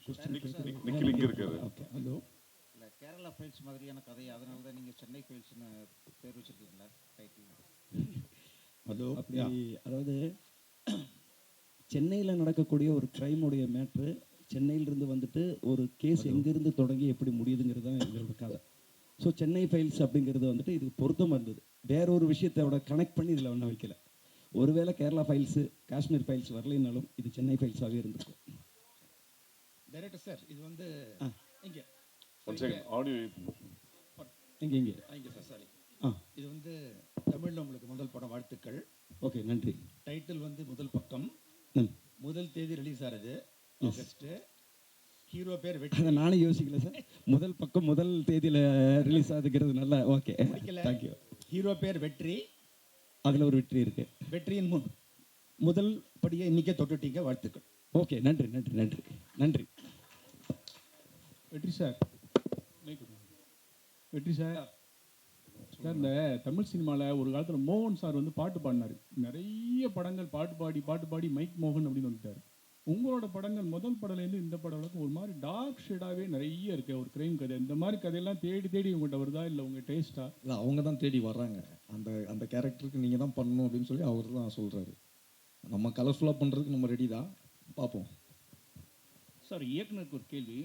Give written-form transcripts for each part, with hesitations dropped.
நிக்கில் இங்கே இருக்காரு. Okay, hello. இல்லை, கேரளா ஃபைல்ஸ் மாதிரியான கதை, அதனால தான் நீங்கள் சென்னை ஃபைல்ஸ்னு பேர் வச்சுருக்கீங்களா டைட்டில்? ஹலோ. அப்படி அதாவது சென்னையில் நடக்கக்கூடிய ஒரு க்ரைமுடைய மேட்ரு சென்னையிலிருந்து வந்துட்டு ஒரு கேஸ் எங்கேருந்து தொடங்கி எப்படி முடியுதுங்கிறது தான் இதோட கதை. ஸோ சென்னை ஃபைல்ஸ் அப்படிங்கிறது வந்துட்டு இதுக்கு பொருத்தமாக இருந்தது. வேற ஒரு விஷயத்தோட கனெக்ட் பண்ணி இதில் ஒன்றும் வைக்கல. ஒருவேளை கேரளா ஃபைல்ஸு காஷ்மீர் ஃபைல்ஸ் வரலைன்னாலும் இது சென்னை ஃபைல்ஸாகவே இருந்திருக்கும். டைரக்டர் சார், இது வந்து இங்கே ஆடியோ இங்கே இங்கே இங்கே சார், சாரி. ஆ, இது வந்து தமிழில் உங்களுக்கு முதல் படம், வாழ்த்துக்கள். ஓகே, நன்றி. டைட்டில் வந்து முதல் பக்கம், ம், முதல் தேதி ரிலீஸ் ஆகிறது ஆகஸ்ட்டு. ஹீரோ பேர் வெற்றி. அதை நானும் யோசிக்கல சார். முதல் பக்கம் முதல் தேதியில் ரிலீஸ் ஆகுதுங்கிறது நல்லா ஓகே, தேங்க்யூ. ஹீரோ பேர் வெற்றி, அதில் ஒரு வெற்றி இருக்குது. வெற்றியின் முதல் படியை இன்றைக்கே தொட்டுட்டீங்க, வாழ்த்துக்கள். ஓகே, நன்றி நன்றி நன்றி நன்றி. வெற்றி சார், வெற்றி சார், சார் இந்த தமிழ் சினிமாவில் ஒரு காலத்தில் மோகன் சார் வந்து பாட்டு பாடினார். நிறைய படங்கள் பாட்டு பாடி மைக் மோகன் அப்படின்னு வந்துட்டார். உங்களோட படங்கள் முதல் படம்லேருந்து இந்த படம் வரைக்கும் ஒரு மாதிரி டார்க் ஷேடாகவே நிறைய இருக்கு. ஒரு கிரைம் கதை, இந்த மாதிரி கதையெல்லாம் தேடி உங்கள்கிட்ட வருதா, இல்லை உங்கள் டேஸ்ட்டா? இல்லை, அவங்க தான் தேடி வர்றாங்க. அந்த கேரக்டருக்கு நீங்கள் தான் பண்ணணும் அப்படின்னு சொல்லி அவர் தான் சொல்கிறாரு. நம்ம கலர்ஃபுல்லாக பண்ணுறதுக்கு நம்ம ரெடி தான், பார்ப்போம். சார், இயக்குனருக்கு ஒரு கேள்வி.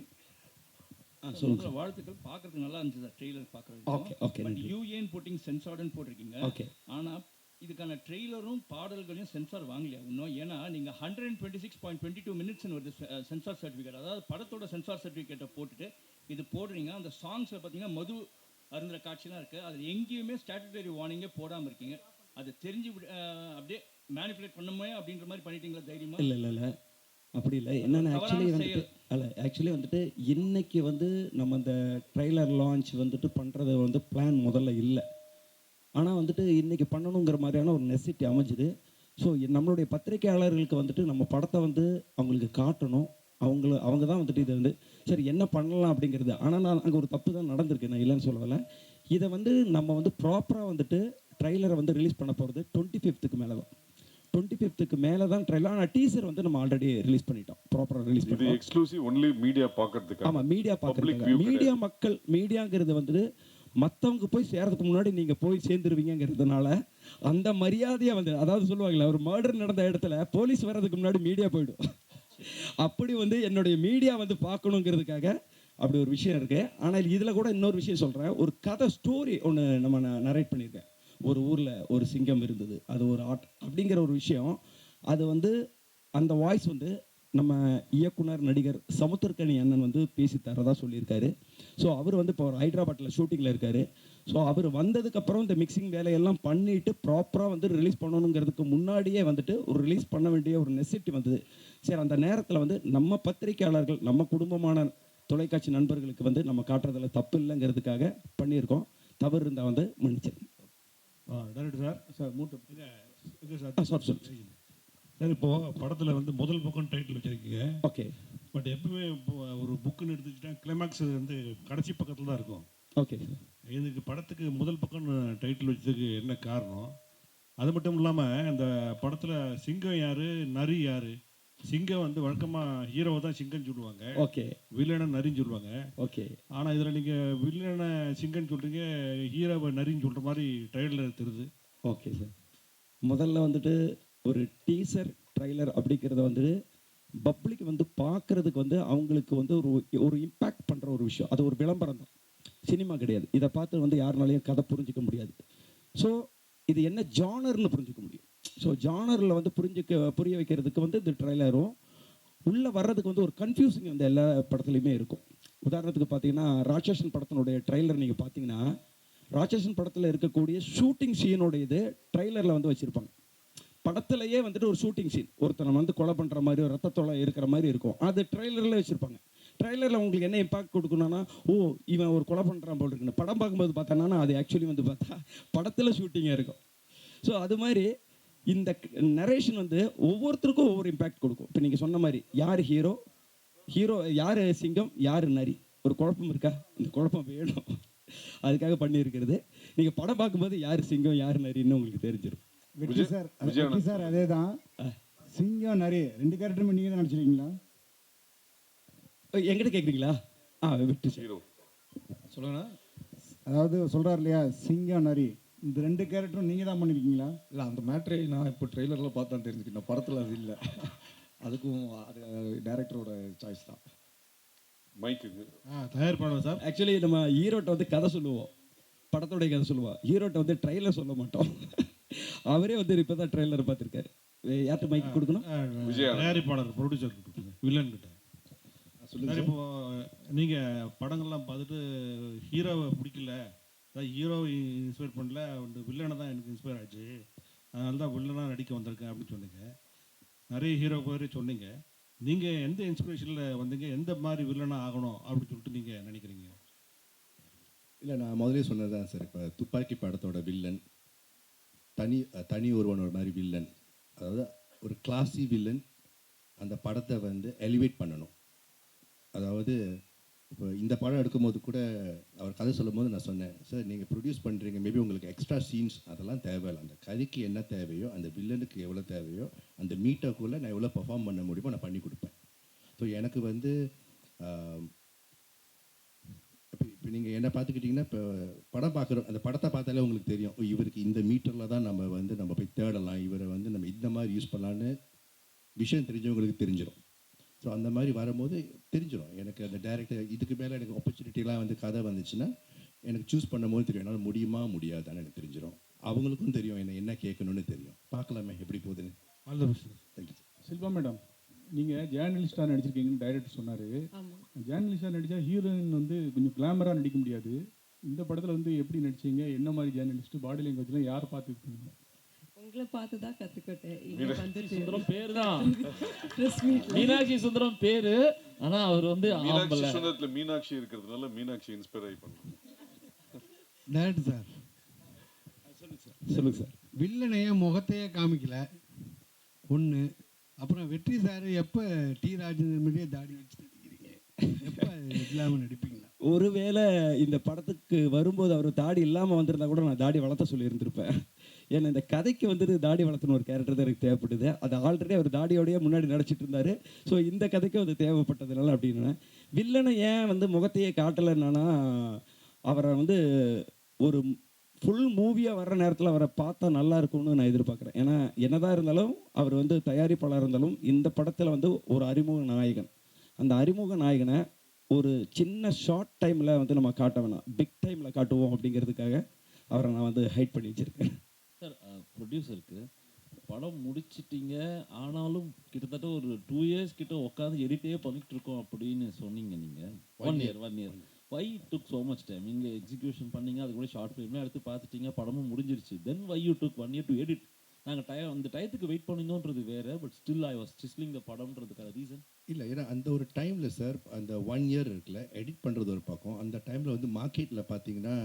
சொல்லுங்க. வாழ்த்துக்கள், பார்க்கறதுக்கு நல்லா இருந்துச்சு சார் ட்ரெய்லர் ஓகே பார்க்குறது. ஓகே, பட் யூஏன் போட்டிங் சென்சார்டுன்னு போட்டிருக்கீங்க. ஓகே. ஆனால் இதுக்கான ட்ரெய்லரும் பாடல்களையும் சென்சார் வாங்கலையா இன்னும்? ஏன்னா நீங்கள் 126.22 மினிட்ஸ்னு வருது சென்சார் சர்டிஃபிகேட். அதாவது படத்தோட சென்சார் சர்டிஃபிகேட்டை போட்டுட்டு இது போடுறீங்க. அந்த சாங்ஸில் பார்த்தீங்கன்னா மது அருந்துற காட்சிலாம் இருக்குது. அதில் எங்கேயுமே ஸ்டாட்டுட்டரி வார்னிங்கே போடாமல் இருக்கீங்க. அது தெரிஞ்சு அப்படியே மேனிப்புலேட் பண்ணுமே அப்படின்ற மாதிரி பண்ணிட்டீங்களா தைரியமா? இல்லை இல்லை இல்லை, அப்படி இல்லை. என்னென்ன ஆக்சுவலி வந்துட்டு இன்னைக்கு வந்து நம்ம இந்த ட்ரெய்லர் லான்ச் வந்துட்டு பண்ணுறது வந்து பிளான் முதல்ல இல்லை. ஆனால் வந்துட்டு இன்றைக்கி பண்ணணுங்கிற மாதிரியான ஒரு நெசிட்டி அமைஞ்சுது. ஸோ நம்மளுடைய பத்திரிகையாளர்களுக்கு வந்துட்டு நம்ம படத்தை வந்து அவங்களுக்கு காட்டணும். அவங்க தான் வந்துட்டு இதை வந்து சரி என்ன பண்ணலாம் அப்படிங்கிறது. ஆனால் நான் அங்கே ஒரு தப்பு தான் நடந்திருக்கு, நான் இல்லைன்னு சொல்லலை. இதை வந்து நம்ம வந்து ப்ராப்பராக வந்துட்டு ட்ரெய்லரை வந்து ரிலீஸ் பண்ண போகிறது 25th மேலே தான். 25th மேலே தான் ட்ரெய்லர். ஆனால் டீசர் வந்து நம்ம ஆல்ரெடி ரிலீஸ் பண்ணிட்டோம், ப்ராப்பராக ரிலீஸ் பண்ணிட்டோம். எக்ஸ்க்ளூசிவ் ஒன்லி மீடியா பார்க்கறதுக்கு. ஆமாம், மீடியா பார்க்குறதுக்கு. மீடியா மக்கள், மீடியாங்கிறது வந்துட்டு மற்றவங்க போய் சேர்றதுக்கு முன்னாடி நீங்கள் போய் சேர்ந்துருவீங்கிறதுனால அந்த மரியாதையை வந்து, அதாவது சொல்லுவாங்களே ஒரு மர்டர் நடந்த இடத்துல போலீஸ் வர்றதுக்கு முன்னாடி மீடியா போயிடும். அப்படி வந்து என்னுடைய மீடியா வந்து பார்க்கணுங்கிறதுக்காக அப்படி ஒரு விஷயம் இருக்குது. ஆனால் இதில் கூட இன்னொரு விஷயம் சொல்கிறேன். ஒரு கதை ஸ்டோரி ஒன்று நம்ம நரேட் பண்ணியிருக்கேன். ஒரு ஊரில் ஒரு சிங்கம் இருந்தது, அது ஒரு ஆட் அப்படிங்கிற ஒரு விஷயம். அது வந்து அந்த வாய்ஸ் வந்து நம்ம இயக்குனர் நடிகர் சமுத்திரக்கனி அண்ணன் வந்து பேசி தரதா சொல்லியிருக்காரு. ஸோ அவர் வந்து இப்போ ஹைதராபாத்தில் ஷூட்டிங்கில் இருக்கார். ஸோ அவர் வந்ததுக்கப்புறம் இந்த மிக்சிங் வேலையெல்லாம் பண்ணிவிட்டு ப்ராப்பராக வந்து ரிலீஸ் பண்ணணுங்கிறதுக்கு முன்னாடியே வந்துட்டு ஒரு ரிலீஸ் பண்ண வேண்டிய ஒரு நெசிட்டி வந்தது. சரி, அந்த நேரத்தில் வந்து நம்ம பத்திரிகையாளர்கள், நம்ம குடும்பமான தொலைக்காட்சி நண்பர்களுக்கு வந்து நம்ம காட்டுறதில் தப்பு இல்லைங்கிறதுக்காக பண்ணியிருக்கோம். தவறு இருந்தால் வந்து மன்னிச்சிருங்க. டைரக்டர் சார், சார் மூட்டை சார் சார், இப்போது படத்தில் வந்து முதல் பக்கம் டைட்டில் வச்சுருக்கீங்க. ஓகே. பட் எப்பவுமே இப்போ ஒரு புக்குன்னு எடுத்துக்கிட்டா கிளைமேக்ஸ் வந்து கடைசி பக்கத்தில் தான் இருக்கும். Okay sir. இதுக்கு படத்துக்கு முதல் பக்கம் டைட்டில் வச்சதுக்கு என்ன காரணம்? அது மட்டும் இல்லாமல் இந்த படத்தில் சிங்கம் யார், நரி யார்? சிங்கம் வந்து வழக்கமாக ஹீரோவை தான் சிங்கம்னு சொல்லுவாங்க. ஓகே. வில்லனை நரின்னு சொல்லுவாங்க. ஓகே. ஆனால் இதில் நீங்கள் வில்லனை சிங்கம்னு சொல்கிறீங்க, ஹீரோவை நரின்னு சொல்கிற மாதிரி ட்ரெய்லர் தெரியுது. Okay sir. முதல்ல வந்துட்டு ஒரு டீசர் ட்ரைலர் அப்படிங்கிறத வந்து பப்ளிக் வந்து பார்க்குறதுக்கு வந்து அவங்களுக்கு வந்து ஒரு இம்பேக்ட் பண்ணுற ஒரு விஷயம். அது ஒரு விளம்பரம் தான், சினிமா கிடையாது. இதை பார்த்து வந்து யாருனாலையும் கதை புரிஞ்சிக்க முடியாது. ஸோ இது என்ன ஜானர்னு புரிஞ்சிக்க முடியும். ஸோ ஜானரில் வந்து புரிய வைக்கிறதுக்கு வந்து இந்த ட்ரைலரும் உள்ளே வர்றதுக்கு வந்து ஒரு கன்ஃபியூசிங் வந்து எல்லா படத்துலையுமே இருக்கும். உதாரணத்துக்கு பார்த்தீங்கன்னா ராட்சசன் படத்தினுடைய ட்ரைலர் நீங்கள் பார்த்தீங்கன்னா ராட்சசன் படத்தில் இருக்கக்கூடிய ஷூட்டிங் சீனோடைய இது ட்ரைலரில் வந்து வச்சுருப்பாங்க. படத்துலையே வந்துட்டு ஒரு ஷூட்டிங் சீன் ஒருத்தனை வந்து கொலை பண்ணுற மாதிரி ஒரு ரத்தத்தொலை இருக்கிற மாதிரி இருக்கும். அது ட்ரெய்லரில் வச்சுருப்பாங்க. ட்ரெய்லரில் உங்களுக்கு என்ன இம்பாக்ட் கொடுக்கணும்னா, ஓ இவன் ஒரு கொலை பண்ணுறான் போல் இருக்குன்னு. படம் பார்க்கும்போது பார்த்தோன்னா அது ஆக்சுவலி வந்து பார்த்தா படத்தில் ஷூட்டிங்காக இருக்கும். ஸோ அது மாதிரி இந்த நரேஷன் வந்து ஒவ்வொருத்தருக்கும் ஒவ்வொரு இம்பேக்ட் கொடுக்கும். இப்போ நீங்கள் சொன்ன மாதிரி யார் ஹீரோ, யார் சிங்கம், யார் நரி, ஒரு குழப்பம் இருக்கா? இந்த குழப்பம் வேணும், அதுக்காக பண்ணியிருக்கிறது. நீங்கள் படம் பார்க்கும்போது யார் சிங்கம் யார் நரின்னு உங்களுக்கு தெரிஞ்சிடும். வெற்றி சார் அதே தான். சிங்கம் நரி 2 கேரக்டருமே நீங்கள் தான் நடிச்சிருக்கீங்களா? என்கிட்ட கேட்குறீங்களா? வெற்றி சார். ஹீரோ சொல்லுங்கண்ணா. அதாவது சொல்றாரு இல்லையா சிங்கம் நரி, இந்த 2 கேரக்டரும் நீங்க தான் பண்ணிருக்கீங்களா? இல்லை, அந்த மேட்ரே நான் இப்போ ட்ரெய்லரில் பார்த்து தான் தெரிஞ்சுக்கிட்டேன். படத்தில் அது இல்லை. அதுக்கும் அது டைரக்டரோட சாய்ஸ் தான். மைக்குக்கு தயாரிப்பாளர் சார். ஆக்சுவலி நம்ம ஹீரோட்ட வந்து கதை சொல்லுவோம், படத்தோடைய கதை சொல்லுவோம். ஹீரோட்ட வந்து ட்ரெய்லர் சொல்ல மாட்டோம். அவரே வந்து இப்போ தான் ட்ரெய்லர் பார்த்துருக்காரு. யார்கிட்ட மைக் கொடுக்கணும்? தயாரிப்பாளர் ப்ரொடியூசர் வில்லன் கிட்ட. சார் இப்போ நீங்கள் படங்கள்லாம் பார்த்துட்டு ஹீரோவை பிடிக்கல, அதாவது ஹீரோவை இன்ஸ்பயர் பண்ணல, அந்த வில்லனை தான் எனக்கு இன்ஸ்பயர் ஆச்சு, அதனால தான் வில்லனாக நடிக்க வந்திருக்கேன் அப்படின்னு சொன்னீங்க. நிறைய ஹீரோ பேர் சொன்னீங்க. நீங்கள் எந்த இன்ஸ்பிரேஷனில் வந்தீங்க, எந்த மாதிரி வில்லனாக ஆகணும் அப்படின்னு சொல்லிட்டு நீங்கள் நினைக்கிறீங்க? இல்லை, நான் முதலே சொன்னது தான் சார். இப்போ துப்பாக்கி படத்தோட வில்லன் தனி ஒருவனோட மாதிரி வில்லன், அதாவது ஒரு கிளாஸி வில்லன். அந்த படத்தை வந்து எலிவேட் பண்ணணும். அதாவது இப்போ இந்த படம் எடுக்கும்போது கூட அவர் கதை சொல்லும் போது நான் சொன்னேன், சார் நீங்கள் ப்ரொடியூஸ் பண்ணுறீங்க, மேபி உங்களுக்கு எக்ஸ்ட்ரா சீன்ஸ் அதெல்லாம் தேவையில்லை. அந்த கதைக்கு என்ன தேவையோ, அந்த வில்லனுக்கு எவ்வளோ தேவையோ, அந்த மீட்டருக்குள்ளே நான் எவ்வளோ பர்ஃபார்ம் பண்ண முடியுமோ நான் பண்ணி கொடுப்பேன். ஸோ எனக்கு வந்து இப்போ நீங்கள் என்ன பார்த்துக்கிட்டிங்கன்னா, இப்போ படம் பார்க்குறோம், அந்த படத்தை பார்த்தாலே உங்களுக்கு தெரியும், இவருக்கு இந்த மீட்டரில் தான் நம்ம போய் தேடலாம், இவரை வந்து நம்ம இந்த மாதிரி யூஸ் பண்ணலான்னு விஷயம் தெரிஞ்சவங்களுக்கு தெரிஞ்சிடும். ஸோ அந்த மாதிரி வரும்போது தெரிஞ்சிடும் எனக்கு. அந்த டேரக்டர் இதுக்கு மேலே எனக்கு ஆப்பர்ச்சுனிட்டிலாம் வந்து கதை வந்துச்சுன்னா எனக்கு சூஸ் பண்ணும்போது தெரியும், என்னால் முடியுமா முடியாதான்னு எனக்கு தெரிஞ்சிடும். அவங்களுக்கும் தெரியும் என்ன கேட்கணும்னு தெரியும். பார்க்கலாமே எப்படி போகுதுன்னு. All the best. Thank you. Silva madam, நீங்கள் ஜேர்னலிஸ்டாக நடிச்சிருக்கீங்கன்னு டைரக்டர் சொன்னார். ஜேர்னலிஸ்டாக நடித்தா ஹீரோயின் வந்து கொஞ்சம் கிளாமராக நடிக்க முடியாது. இந்த படத்தில் வந்து எப்படி நடிச்சீங்க, என்ன மாதிரி ஜேர்னலிஸ்ட், பாடி லாங்குவேஜ்லாம் யார் பார்த்து இருக்கீங்க? உங்களை பார்த்து தான் கற்றுக்கிட்டேன். சுந்தரம் பேர் தான் மீனாட்சி சுந்தரம் பேரு. ஆனா அவர் வந்து மீனாட்சி சுந்தரத்துல மீனாட்சி இருக்கிறதுனால மீனாட்சி இன்ஸ்பயர் ஆகி பண்ணோம். டேரக்டர் சார் சொல்லுங்க சார். வில்லனைய முகத்தையே காமிக்கல ஒன்று. அப்புறம் வெற்றி சார் எப்போ டி ராஜேந்திரன் மாதிரியே தாடி வச்சு நடிக்கிறீங்க, எப்போ இல்லாமல் நடிப்பீங்களா? ஒருவேளை இந்த படத்துக்கு வரும்போது அவர் தாடி இல்லாமல் வந்திருந்தா கூட நான் தாடி வளர்த்த சொல்லி இருந்திருப்பேன். ஏன்னா இந்த கதைக்கு வந்துட்டு தாடி வளர்த்துன ஒரு கேரக்டர் தான் எனக்கு தேவைப்படுது. அது ஆல்ரெடி அவர் தாடியோடய முன்னாடி நடிச்சிட்டு இருந்தார். ஸோ இந்த கதைக்கும் அது தேவைப்பட்டதுனால அப்படின்னு. வில்லனை ஏன் வந்து முகத்தையே காட்டலைன்னா, அவரை வந்து ஒரு ஃபுல் மூவியாக வர்ற நேரத்தில் அவரை பார்த்தா நல்லா இருக்கும்னு நான் எதிர்பார்க்குறேன். ஏன்னா என்னதான் இருந்தாலும் அவர் வந்து தயாரிப்பாளர் இருந்தாலும் இந்த படத்தில் வந்து ஒரு அறிமுக நாயகன். அந்த அறிமுக நாயகனை ஒரு சின்ன ஷார்ட் டைமில் வந்து நம்ம காட்ட வேணாம், பிக் டைமில் காட்டுவோம் அப்படிங்கிறதுக்காக அவரை நான் வந்து ஹைட் பண்ணி வச்சுருக்கேன். சார், ப்ரொடியூசருக்கு படம் முடிச்சிட்டிங்க, ஆனாலும் கிட்டத்தட்ட ஒரு 2 years கிட்ட உட்காந்து எடிட்டே பண்ணிட்டு இருக்கோம் அப்படின்னு சொன்னீங்க. நீங்கள் 1 year why took so much time? நீங்கள் எக்ஸிக்யூஷன் பண்ணீங்க, அது கூட ஷார்ட் ஃபிலிம்லாம் எடுத்து பார்த்துட்டீங்க, படமும் முடிஞ்சிருச்சு. Then why you took 1 year to edit? நாங்கள் அந்த டயத்துக்கு வெயிட் பண்ணினோன்றது வேறு, but still I was sizzling the படம்ன்றதுக்கான ரீசன் இல்லை, ஏன்னா அந்த ஒரு டைமில் சார், அந்த 1 year இருக்குல்ல, எடிட் பண்ணுறது ஒரு பக்கம். அந்த டைமில் வந்து மார்க்கெட்டில் பார்த்தீங்கன்னா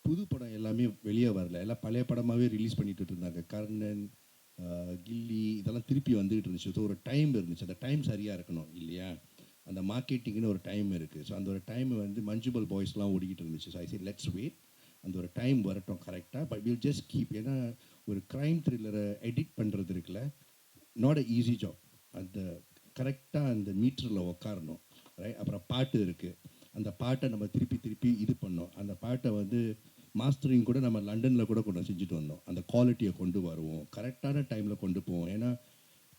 புது படம் எல்லாமே வெளியே வரல, எல்லாம் பழைய படமாகவே ரிலீஸ் பண்ணிட்டு இருந்தாங்க. கர்ணன், கில்லி இதெல்லாம் திருப்பி வந்துகிட்டு இருந்துச்சு. ஸோ ஒரு டைம் இருந்துச்சு, அந்த டைம் சரியாக இருக்கணும் இல்லையா? அந்த மார்க்கெட்டிங்னு ஒரு டைம் இருக்குது. ஸோ அந்த ஒரு டைம் வந்து மஞ்சுபல் பாய்ஸ்லாம் ஓடிக்கிட்டு இருந்துச்சு. So I say let's wait, அந்த ஒரு டைம் வரட்டும் கரெக்டாக. But will just keep. ஏன்னா ஒரு க்ரைம் த்ரில்லரை எடிட் பண்ணுறது இருக்குல்ல, நாட் அ ஈஸி ஜாப். அந்த கரெக்டாக அந்த மீட்டரில் உட்காரணும், ரைட்? அப்புறம் பாட்டு இருக்குது, அந்த பாட்டை நம்ம திருப்பி இது பண்ணோம். அந்த பாட்டை வந்து மாஸ்டரிங் கூட நம்ம லண்டனில் கூட கொண்டு செஞ்சுட்டு வந்தோம். அந்த குவாலிட்டியை கொண்டு வருவோம், கரெக்டான டைமில் கொண்டு போவோம். ஏன்னா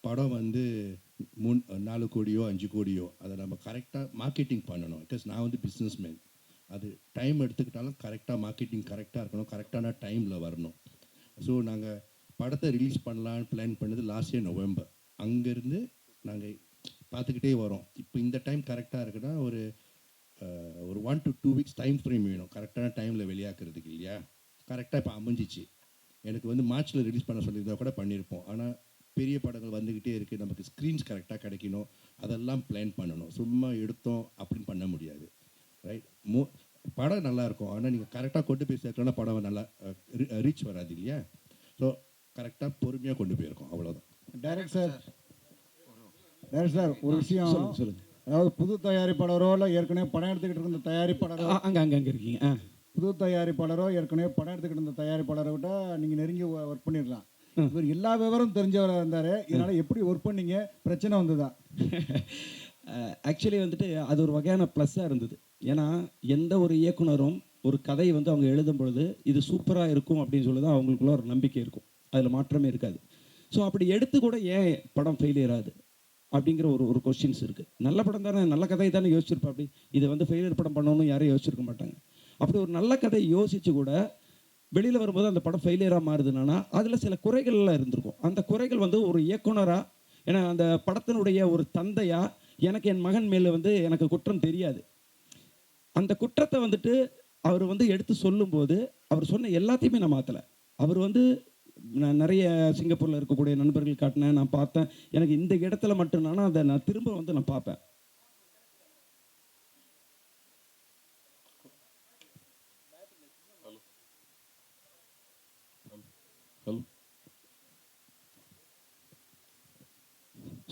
படம் வந்து 4 கோடியோ 5 கோடியோ அதை நம்ம கரெக்டாக மார்க்கெட்டிங் பண்ணணும். பிகாஸ் நான் வந்து பிஸ்னஸ்மேன். அது டைம் எடுத்துக்கிட்டாலும் கரெக்டாக மார்க்கெட்டிங் கரெக்டாக இருக்கணும், கரெக்டான டைமில் வரணும். ஸோ நாங்கள் படத்தை ரிலீஸ் பண்ணலான்னு பிளான் பண்ணது லாஸ்ட் இயர் நவம்பர். அங்கேருந்து நாங்கள் பார்த்துக்கிட்டே வரோம். இப்போ இந்த டைம் கரெக்டாக இருக்குன்னா ஒரு 1 to 2 weeks டைம் ஃப்ரேம் வேணும் கரெக்டான டைமில் வெளியாக்குறதுக்கு இல்லையா? கரெக்டாக இப்போ அமைஞ்சிச்சு. எனக்கு வந்து மார்ச்சில் ரிலீஸ் பண்ண சொல்லியிருந்தா கூட பண்ணியிருப்போம். ஆனால் பெரிய படங்கள் வந்துக்கிட்டே இருக்குது, நமக்கு ஸ்க்ரீன்ஸ் கரெக்டாக கிடைக்கணும், அதெல்லாம் பிளான் பண்ணணும். சும்மா எடுத்தோம் அப்படின்னு பண்ண முடியாது, ரைட்? படம் நல்லாயிருக்கும், ஆனால் நீங்கள் கரெக்டாக கொண்டு போய் சேர்க்கணும்னா படம் நல்லா ரீச் வராது இல்லையா? ஸோ கரெக்டாக பொறுமையாக கொண்டு போயிருக்கோம், அவ்வளோதான். டைரக்ட் சார் ஒரு விஷயம் சொல்லுங்கள். அதாவது புது தயாரிப்பாளரோ இல்லை ஏற்கனவே படம் எடுத்துக்கிட்டு இருந்த தயாரிப்பாளரோ, அங்கே இருக்கீங்க. புது தயாரிப்பாளரோ ஏற்கனவே படம் எடுத்துக்கிட்டு இருந்த தயாரிப்பாளரை விட நீங்கள் நெருங்கி ஒர்க் பண்ணிடலாம். இவர் எல்லா விவரம் தெரிஞ்சவராக இருந்தார், இதனால் எப்படி ஒர்க் பண்ணீங்க? பிரச்சனை வந்ததா? ஆக்சுவலி வந்துட்டு அது ஒரு வகையான ப்ளஸ்ஸாக இருந்தது. ஏன்னா எந்த ஒரு இயக்குனரும் ஒரு கதையை வந்து அவங்க எழுதும் பொழுது இது சூப்பராக இருக்கும் அப்படின்னு சொல்லி தான் அவங்களுக்குள்ள ஒரு நம்பிக்கை இருக்கும், அதில் மாற்றமே இருக்காது. ஸோ அப்படி எடுத்து கூட ஏன் படம் ஃபெயிலியர் ஆகுது அப்படிங்கிற ஒரு கொஸ்டின்ஸ் இருக்குது. நல்ல படம் தானே, நல்ல கதை தானே யோசிச்சிருப்பா, அப்படி இதை வந்து ஃபெயிலியர் படம் பண்ணணும்னு யாரும் யோசிச்சிருக்க மாட்டாங்க. அப்படி ஒரு நல்ல கதை யோசித்து கூட வெளியில் வரும்போது அந்த படம் ஃபெயிலியராக மாறுதுன்னா அதில் சில குறைகள்லாம் இருந்திருக்கும். அந்த குறைகள் வந்து ஒரு இயக்குனராக, ஏன்னா அந்த படத்தினுடைய ஒரு தந்தையாக எனக்கு என் மகன் மேலே வந்து எனக்கு குற்றம் தெரியாது. அந்த குற்றத்தை வந்துட்டு அவர் வந்து எடுத்து சொல்லும்போது அவர் சொன்ன எல்லாத்தையுமே நான் மாற்றலை. அவர் வந்து நான் நிறைய சிங்கப்பூரில் இருக்கக்கூடிய நண்பர்கள் காட்டினேன், நான் பார்த்தேன், எனக்கு இந்த இடத்துல மட்டும்தானா அதை நான் திரும்ப வந்து நான் பார்ப்பேன்.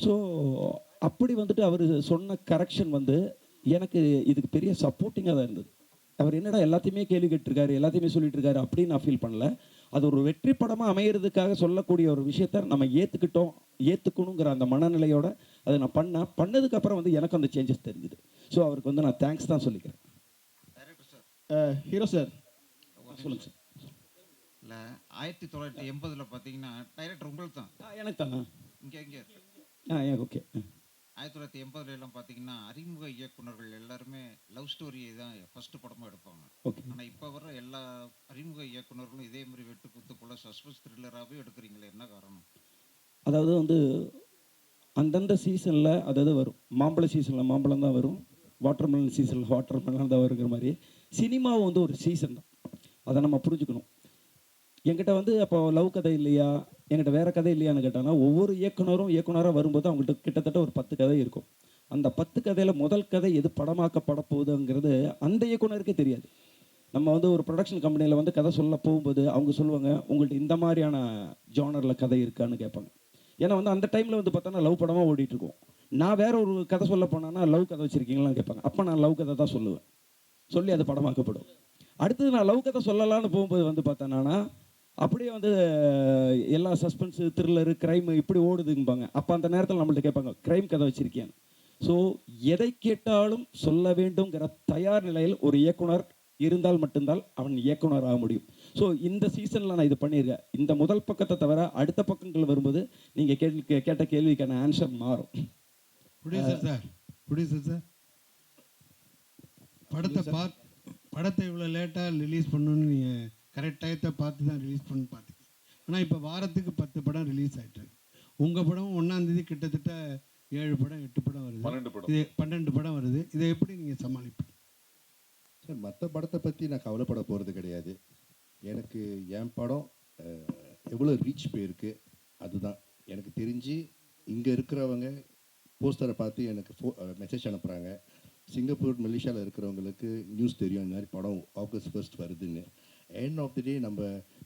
ஸோ அப்படி வந்துட்டு அவர் சொன்ன கரெக்ஷன் வந்து எனக்கு இதுக்கு பெரிய சப்போர்ட்டிங்காக தான் இருந்தது. அவர் என்னடா எல்லாத்தையுமே கேள்வி கேட்டிருக்காரு, எல்லாத்தையுமே சொல்லிட்டு இருக்காரு அப்படின்னு நான் ஃபீல் பண்ணல. அது ஒரு வெற்றி படமாக அமையிறதுக்காக சொல்லக்கூடிய ஒரு விஷயத்த நம்ம ஏற்றுக்கணுங்கிற அந்த மனநிலையோட அதை நான் பண்ணதுக்கப்புறம் வந்து எனக்கு அந்த சேஞ்சஸ் தெரிஞ்சுது. ஸோ அவருக்கு வந்து நான் தேங்க்ஸ் தான் சொல்லிக்கிறேன். ஹீரோ சார் சொல்லுங்கள் சார். இல்லை 1980 பார்த்தீங்கன்னா டைரக்டர் உங்களுக்கு தான். எனக்கு தான். இங்கே ஓகே. 1980 எல்லாம் பார்த்தீங்கன்னா அறிமுக இயக்குனர்கள் எல்லாருமே லவ் ஸ்டோரியை தான் ஃபஸ்ட்டு படமாக எடுப்பாங்க. ஓகே. ஆனால் இப்போ வர எல்லா அறிமுக இயக்குனர்களும் இதே மாதிரி வெட்டு குத்துக்குள்ள சஸ்பென்ஸ் த்ரில்லராகவே எடுக்கிறீங்களே, என்ன காரணம்? அதாவது வந்து அந்தந்த சீசனில் அதாவது வரும். மாம்பழ சீசனில் மாம்பழம் தான் வரும், வாட்டர்மெலன் சீசனில் வாட்டர்மெலன் தான் வருங்கிற மாதிரி சினிமாவும் வந்து ஒரு சீசன் தான். அதை நம்ம புரிஞ்சுக்கணும். என்கிட்ட வந்து அப்போ லவ் கதை இல்லையா, என்கிட்ட வேறு கதை இல்லையான்னு கேட்டாங்கன்னா ஒவ்வொரு இயக்குனராக வரும்போது அவங்கள்ட்ட கிட்டத்தட்ட ஒரு 10 கதை இருக்கும். அந்த 10 கதையில் முதல் கதை எது படமாக்கப்பட போகுதுங்கிறது அந்த இயக்குனருக்கே தெரியாது. நம்ம வந்து ஒரு ப்ரொடக்ஷன் கம்பெனியில் வந்து கதை சொல்ல போகும்போது அவங்க சொல்லுவாங்க, உங்கள்கிட்ட இந்த மாதிரியான ஜானரில் கதை இருக்கான்னு கேட்பாங்க. ஏன்னா வந்து அந்த டைமில் வந்து பார்த்தோன்னா லவ் படமாக ஓடிட்டுருக்கோம். நான் வேற ஒரு கதை சொல்ல போனேன்னா லவ் கதை வச்சுருக்கீங்களான்னு கேட்பாங்க. அப்போ நான் லவ் கதை தான் சொல்லுவேன், சொல்லி அது படமாக்கப்படும். அடுத்தது நான் லவ் கதை சொல்லலான்னு போகும்போது வந்து பார்த்தேன்னா அப்படியே வந்து எல்லா சஸ்பென்ஸு த்ரில்லரு க்ரைம் இப்படி ஓடுதுங்கப்பாங்க. அப்போ அந்த நேரத்தில் நம்மள்ட்ட கேட்பாங்க க்ரைம் கதை வச்சுருக்கேன். ஸோ எதை கேட்டாலும் சொல்ல வேண்டுங்கிற தயார் நிலையில் ஒரு இயக்குனர் இருந்தால் மட்டும்தான் அவன் இயக்குனர் ஆக முடியும். ஸோ இந்த சீசனில் நான் இது பண்ணியிருக்கேன். இந்த முதல் பக்கத்தை தவிர அடுத்த பக்கங்கள் வரும்போது நீங்கள் கேட்ட கேள்விக்கான ஆன்சர் மாறும். ப்ரொடியூசர் சார் படத்தை இவ்வளோ லேட்டாக ரிலீஸ் பண்ணணுன்னு நீங்கள் கரெக்ட் டயத்தை பார்த்து தான் ரிலீஸ் பண்ணி பார்த்தீங்க. ஆனால் இப்போ வாரத்துக்கு 10 படம் ரிலீஸ் ஆகிட்டு இருக்கு. உங்கள் படம் 1ஆம் தேதி கிட்டத்தட்ட 7 படம் 8 படம் வருது, 12 படம் வருது. இதை எப்படி நீங்கள் சமாளிப்பீங்க சார்? மற்ற படத்தை பற்றி நான் கவலைப்பட போகிறது கிடையாது. எனக்கு என் படம் எவ்வளோ ரீச் போயிருக்கு அதுதான் எனக்கு தெரிஞ்சு. இங்கே இருக்கிறவங்க போஸ்டரை பார்த்து எனக்கு மெசேஜ் அனுப்புகிறாங்க. சிங்கப்பூர் மலேசியாவில் இருக்கிறவங்களுக்கு நியூஸ் தெரியும் இந்த மாதிரி படம் ஆகஸ்ட் 1 வருதுன்னு. எண்ட் ஆஃப் தி டே நம்ம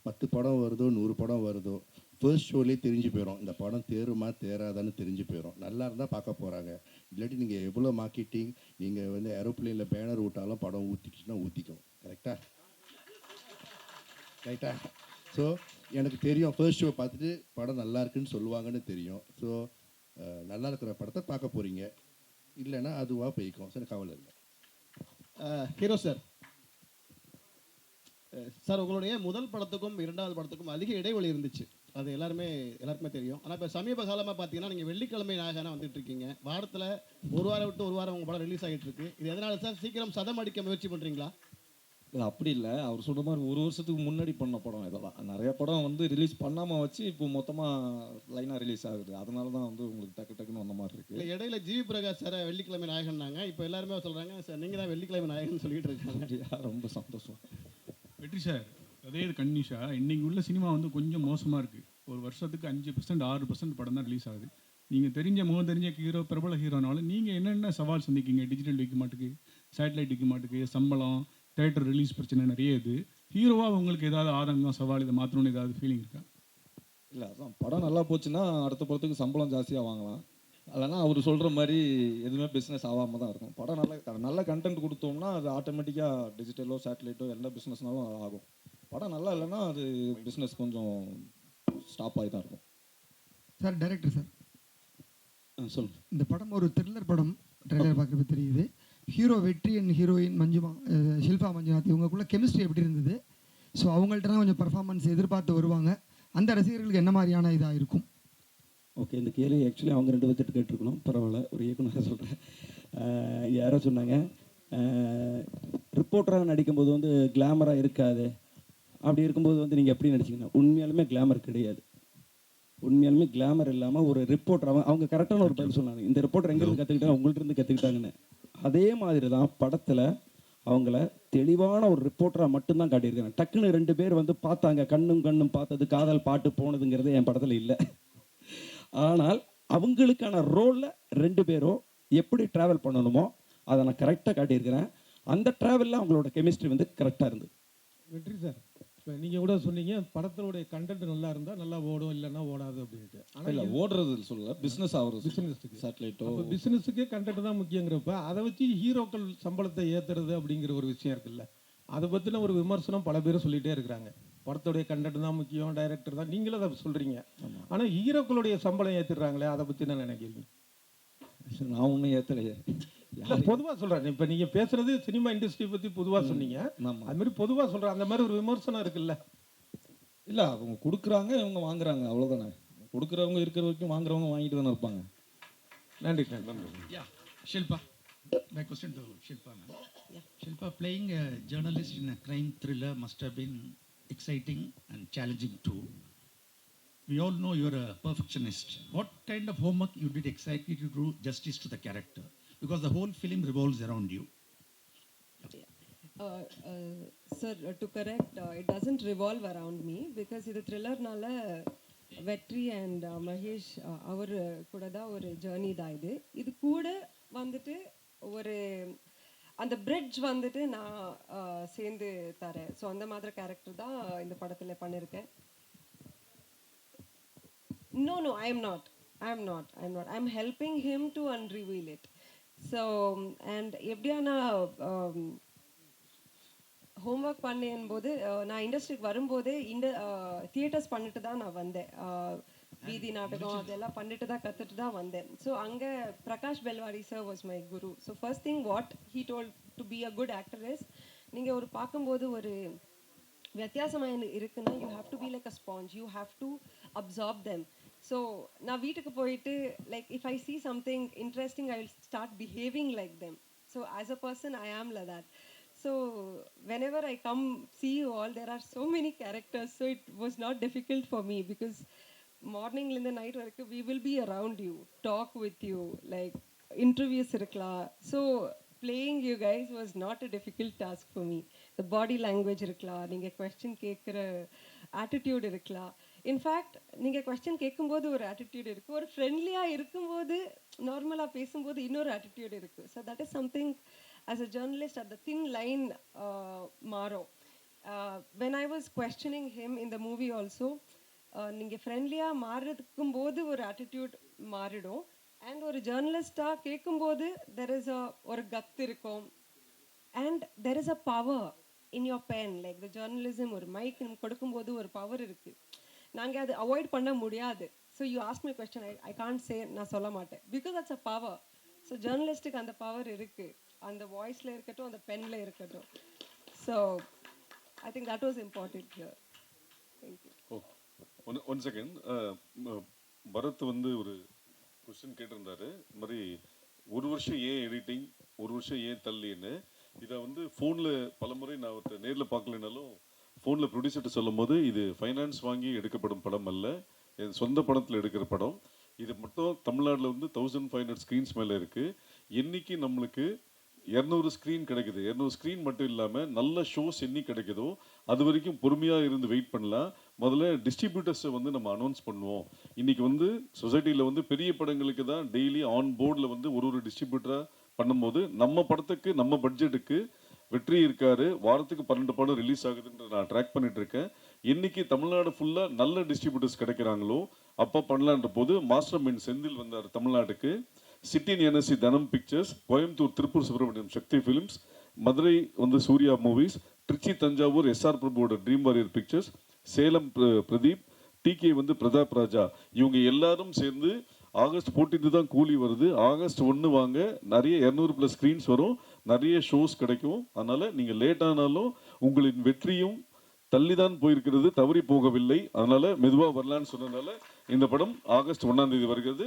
10 படம் வருதோ 100 படம் வருதோ ஃபர்ஸ்ட் ஷோலேயே தெரிஞ்சு போயிடும் இந்த படம் தேருமா தேராதான்னு தெரிஞ்சு போயிடும். நல்லா இருந்தால் பார்க்க போகிறாங்க. இல்லாட்டி நீங்கள் எவ்வளோ மார்க்கெட்டிங் நீங்கள் வந்து ஏரோப்ளேனில் பேனர் விட்டாலும் படம் ஊற்றிக்கிச்சுன்னா ஊற்றிக்கும். ரைட்டா? ஸோ எனக்கு தெரியும் ஃபர்ஸ்ட் ஷோ பார்த்துட்டு படம் நல்லா இருக்குன்னு சொல்லுவாங்கன்னு தெரியும். ஸோ நல்லா இருக்கிற படத்தை பார்க்க போகிறீங்க, இல்லைன்னா அதுவாக போய்க்கும். சார் கவலை இல்லை. ஹீரோ சார், உங்களுடைய முதல் படத்துக்கும் 2வது படத்துக்கும் அதிக இடைவெளி இருந்துச்சு, அது எல்லாருக்குமே தெரியும். ஆனால் இப்போ சமீப காலமாக பார்த்தீங்கன்னா நீங்கள் வெள்ளிக்கிழமை நாயகனாக வந்துட்டு இருக்கீங்க. வாரத்தில் ஒரு வாரம் விட்டு ஒரு வாரம் உங்கள் படம் ரிலீஸ் ஆகிட்டு இருக்கு. இது எதனால சார்? சீக்கிரம் சதம் அடிக்க முயற்சி பண்ணுறீங்களா? இல்லை அப்படி இல்லை, அவர் சொல்கிற மாதிரி ஒரு வருஷத்துக்கு முன்னாடி பண்ண படம் இதெல்லாம். நிறைய படம் வந்து ரிலீஸ் பண்ணாமல் வச்சு இப்போ மொத்தமாக லைனாக ரிலீஸ் ஆகுது. அதனால தான் வந்து உங்களுக்கு டக்குன்னு வந்த மாதிரி இருக்குது. இல்லை இடையில ஜிவி பிரகாஷ் சார் வெள்ளிக்கிழமை நாயகன்னாங்க, இப்போ எல்லாருமே சொல்கிறாங்க சார் நீங்கள் தான் வெள்ளிக்கிழமை நாயகன் சொல்லிட்டு இருக்காங்க. ரொம்ப சந்தோஷம். வெற்றி சார், அதே இது கன்னிஷா, இன்னைக்கு உள்ள சினிமா வந்து கொஞ்சம் மோசமாக இருக்குது. ஒரு வருஷத்துக்கு 5% 6% படம் தான் ரிலீஸ் ஆகுது. நீங்கள் முகம் தெரிஞ்ச ஹீரோ, பிரபல ஹீரோனாலும் நீங்கள் என்னென்ன சவால் சந்திக்கிங்க? டிஜிட்டல் விற்க மாட்டுக்கு, சேட்டலைட் விற்க மாட்டுக்கு, சம்பளம், தேட்டர் ரிலீஸ் பிரச்சனை நிறைய இது. ஹீரோவாக உங்களுக்கு ஏதாவது ஆதங்கம், சவால், இதை மாற்றணும்னு ஏதாவது ஃபீலிங் இருக்கா? இல்லை, அதான் படம் நல்லா போச்சுன்னா அடுத்த படத்துக்கு சம்பளம் ஜாஸ்தியாக வாங்கலாம். இல்லைன்னா அவர் சொல்கிற மாதிரி எதுவுமே பிஸ்னஸ் ஆகாமல் தான் இருக்கும். படம் நல்ல கண்டென்ட் கொடுத்தோம்னா அது ஆட்டோமேட்டிக்காக டிஜிட்டலோ சேட்டலைட்டோ எந்த பிஸ்னஸ்னாலும் ஆகும். படம் நல்லா இல்லைன்னா அது பிஸ்னஸ் கொஞ்சம் ஸ்டாப் ஆகி தான் இருக்கும். சார் டைரக்டர் சார் சொல்லுங்கள். இந்த படம் ஒரு த்ரில்லர் படம், ட்ரெய்லர் பார்க்குறப்ப தெரியுது. ஹீரோ வெற்றி அண்ட் ஹீரோயின் ஷில்பா மஞ்சுநாத் இவங்களுக்குள்ள கெமிஸ்ட்ரி எப்படி இருந்தது? ஸோ அவங்கள்ட்ட தான் கொஞ்சம் பர்ஃபார்மன்ஸ் எதிர்பார்த்து வருவாங்க. அந்த ரசிகர்களுக்கு என்ன மாதிரியான இதாக இருக்கும்? ஓகே, இந்த கேள்வி ஆக்சுவலி அவங்க 2 பேர்த்திட்டு கேட்டிருக்கணும். பரவாயில்ல, ஒரு இயக்குனராக சொல்கிறேன். யாரோ சொன்னாங்க ரிப்போர்ட்டராக நடிக்கும்போது வந்து கிளாமராக இருக்காது, அப்படி இருக்கும்போது வந்து நீங்கள் எப்படி நடிச்சிங்கன்னா உண்மையாலுமே கிளாமர் கிடையாது. உண்மையாலுமே கிளாமர் இல்லாமல் ஒரு ரிப்போர்ட்டர் அவங்க கரெக்டான ஒரு பதில் சொன்னாங்க. இந்த ரிப்போர்ட்டர் எங்கேருந்து கற்றுக்கிட்டாங்க, உங்கள்கிட்ட இருந்து கற்றுக்கிட்டாங்கன்னு. அதே மாதிரி தான் படத்தில் அவங்கள தெளிவான ஒரு ரிப்போர்ட்டராக மட்டும்தான் காட்டியிருக்காங்க. டக்குன்னு 2 பேர் வந்து பார்த்தாங்க, கண்ணும் பார்த்தது காதல் பாட்டு போனதுங்கிறது என் படத்தில் இல்லை. ஆனால் அவங்களுக்கான ரோலில் 2 பேரும் எப்படி ட்ராவல் பண்ணணுமோ அதை நான் கரெக்டாக காட்டியிருக்கிறேன். அந்த ட்ராவலில் அவங்களோட கெமிஸ்ட்ரி வந்து கரெக்டாக இருந்தது. வெற்றி சார், இப்போ நீங்கள் கூட சொன்னீங்க படத்தோடைய கண்டென்ட் நல்லா இருந்தால் நல்லா ஓடும், இல்லைன்னா ஓடாது அப்படின்ட்டு. ஆனால் இல்லை, ஓடுறது சொல்லல, பிஸ்னஸ் ஆகுறது. பிஸ்னஸுக்கு சேட்டலைட்டோ பிஸ்னஸுக்கு கண்டென்ட் தான் முக்கியங்கிறப்ப அதை வச்சு ஹீரோக்கள் சம்பளத்தை ஏற்றுறது அப்படிங்கிற ஒரு விஷயம் இருக்குல்ல, அதை பற்றின ஒரு விமர்சனம் பல பேரும் சொல்லிகிட்டே இருக்கிறாங்க. படத்தோடைய கண்டென்ட் தான் முக்கியம், டைரக்டர் தான், நீங்களும் அதை சொல்கிறீங்க. ஆனால் ஹீரோக்களுடைய சம்பளம் ஏற்றிடுறாங்க, அதை பற்றி என்ன நினைக்கிறீங்க? நான் ஒன்றும் ஏற்றலையே, பொதுவாக சொல்கிறேன். இப்போ நீங்கள் பேசுறது சினிமா இண்டஸ்ட்ரி பற்றி பொதுவாக சொன்னீங்க, அது மாதிரி பொதுவாக சொல்கிறேன். அந்த மாதிரி ஒரு விமர்சனம் இருக்குல்ல? இல்லை, அவங்க கொடுக்குறாங்க, இவங்க வாங்குறாங்க, அவ்வளோதானே. கொடுக்குறவங்க இருக்கிற வரைக்கும் வாங்குறவங்க வாங்கிட்டு தானே இருப்பாங்க. நன்றி. Yeah, Shilpa. My question to Shilpa, ma'am. Yeah. Shilpa, playing a journalist in a crime thriller must have been exciting and challenging too. We all know you're a perfectionist. What kind of homework you did exactly to do justice to the character? Because the whole film revolves around you. Sir, to correct, it doesn't revolve around me because இது த்ரில்லர்னால வெற்றி and Mahesh அவர் கூட தான் ஒரு journey தான் இது கூட வந்துட்டு ஒரு அந்த பிரிட்ஜ் வந்துட்டு நான் சேர்ந்து தரேன். ஸோ அந்த மாதிரி கேரக்டர் தான் இந்த படத்தில் பண்ணியிருக்கேன். No, I am not. I'm helping him to unreveal it. So, and எப்படியானா ஹோம்ஒர்க் பண்ணேன் போது நான் இண்டஸ்ட்ரிக்கு வரும்போதே இந்த தியேட்டர்ஸ் பண்ணிட்டு தான் நான் வந்தேன். வீதி நாடகம் அதெல்லாம் பண்ணிட்டு தான் கற்றுட்டு தான் வந்தேன். ஸோ அங்கே Prakash Belawadi sir was my guru. So first thing what he told to be a good actor is, நீங்கள் ஒரு பார்க்கும்போது ஒரு வித்தியாசமாக இருக்குன்னா you have to be like a sponge, you have to absorb them. So நான் வீட்டுக்கு போயிட்டு like if I see something interesting I will start behaving like them. So as a person I am like that. So whenever I come see you all, there are so many characters, so it was not difficult for me because morning in the night varaikku we will be around you, talk with you, like interviews irukla. So playing you guys was not a difficult task for me. The body language irukla, neenga question kekra attitude irukla. In fact நீங்கள் question கேட்கும்போது ஒரு attitude இருக்குது, ஒரு ஃப்ரெண்ட்லியாக இருக்கும்போது நார்மலாக பேசும்போது இன்னொரு ஆட்டிடியூட் இருக்குது. So that is something as a journalist at the thin line மாறும். When I was questioning him in the movie also, நீங்கள் ஃப்ரெண்ட்லியாக மாறுறதுக்கும் போது ஒரு ஆட்டிடியூட் மாறிடும். அண்ட் ஒரு ஜேர்னலிஸ்டாக கேட்கும்போது தெர் இஸ் ஒரு கத்து இருக்கும். And there is a power in your pen. Like the journalism ஒரு மைக் கொடுக்கும்போது ஒரு பவர் இருக்குது, நாங்கள் அதை அவாய்ட் பண்ண முடியாது. So you ask me question, I can't say, நான் சொல்ல மாட்டேன், because that's a power. So ஜேர்னலிஸ்ட்டுக்கு அந்த பவர் இருக்குது, அந்த வாய்ஸில் இருக்கட்டும், அந்த பென்னில் இருக்கட்டும். So I think that was important here. Thank you. One second, Bharath வந்து ஒரு கொஸ்டின் கேட்டிருந்தாரு, இந்த மாதிரி 1 வருஷம் ஏன் எடிட்டிங், 1 வருஷம் ஏன் தள்ளின்னு. இதை வந்து ஃபோனில் பலமுறை நான் அவர்கிட்ட நேரில் பார்க்கலனாலும் ஃபோனில் ப்ரொடியூசர்கிட்ட சொல்லும் போது, இது ஃபைனான்ஸ் வாங்கி எடுக்கப்படும் படம் அல்ல, என் சொந்த படத்தில் எடுக்கிற படம். இது மட்டும் தமிழ்நாட்டில் வந்து 1500 ஸ்க்ரீன்ஸ் மேலே இருக்குது. என்றைக்கு நம்மளுக்கு 200 ஸ்க்ரீன் கிடைக்குது, 200 ஸ்க்ரீன் மட்டும் இல்லாமல் நல்ல ஷோஸ் என்னைக்கு கிடைக்குதோ அது வரைக்கும் பொறுமையாக இருந்து வெயிட் பண்ணலாம். முதல்ல டிஸ்ட்ரிபியூட்டர்ஸை வந்து நம்ம அனௌன்ஸ் பண்ணுவோம். இன்றைக்கி வந்து சொசைட்டியில் வந்து பெரிய படங்களுக்கு தான் டெய்லி ஆன் போர்டில் வந்து ஒரு டிஸ்ட்ரிபியூட்டராக பண்ணும்போது, நம்ம படத்துக்கு நம்ம பட்ஜெட்டுக்கு வெற்றி இருக்காரு, வாரத்துக்கு 12 படம் ரிலீஸ் ஆகுதுன்ற நான் ட்ராக் பண்ணிட்டு இருக்கேன். இன்னைக்கு தமிழ்நாடு ஃபுல்லாக நல்ல டிஸ்ட்ரிபியூட்டர்ஸ் கிடைக்கிறாங்களோ அப்போ பண்ணலான்ற போது மாஸ்டர் மைண்ட் செந்தில் வந்தார் தமிழ்நாட்டுக்கு. சிட்டின் NSC Dhanam Pictures, Coimbatore Tiruppur Subramaniam Sakthi Films, Madurai வந்து சூர்யா மூவிஸ், திருச்சி தஞ்சாவூர் எஸ்ஆர் பிரபுவோட Dream Warrior Pictures, Salem Pradeep, TK வந்து பிரதாப் ராஜா, இவங்க எல்லாரும் சேர்ந்து ஆகஸ்ட் 14 தான் கூலி வருது. ஆகஸ்ட் 1 வாங்க, நிறைய 200+ ஸ்க்ரீன்ஸ் வரும், நிறைய ஷோஸ் கிடைக்கும். அதனால் நீங்கள் லேட் ஆனாலும் உங்களின் வெற்றியும் தள்ளி தான் போயிருக்கிறது, தவறி போகவில்லை. அதனால் மெதுவாக வரலான்னு சொன்னதுனால இந்த படம் ஆகஸ்ட் 1 வருகிறது.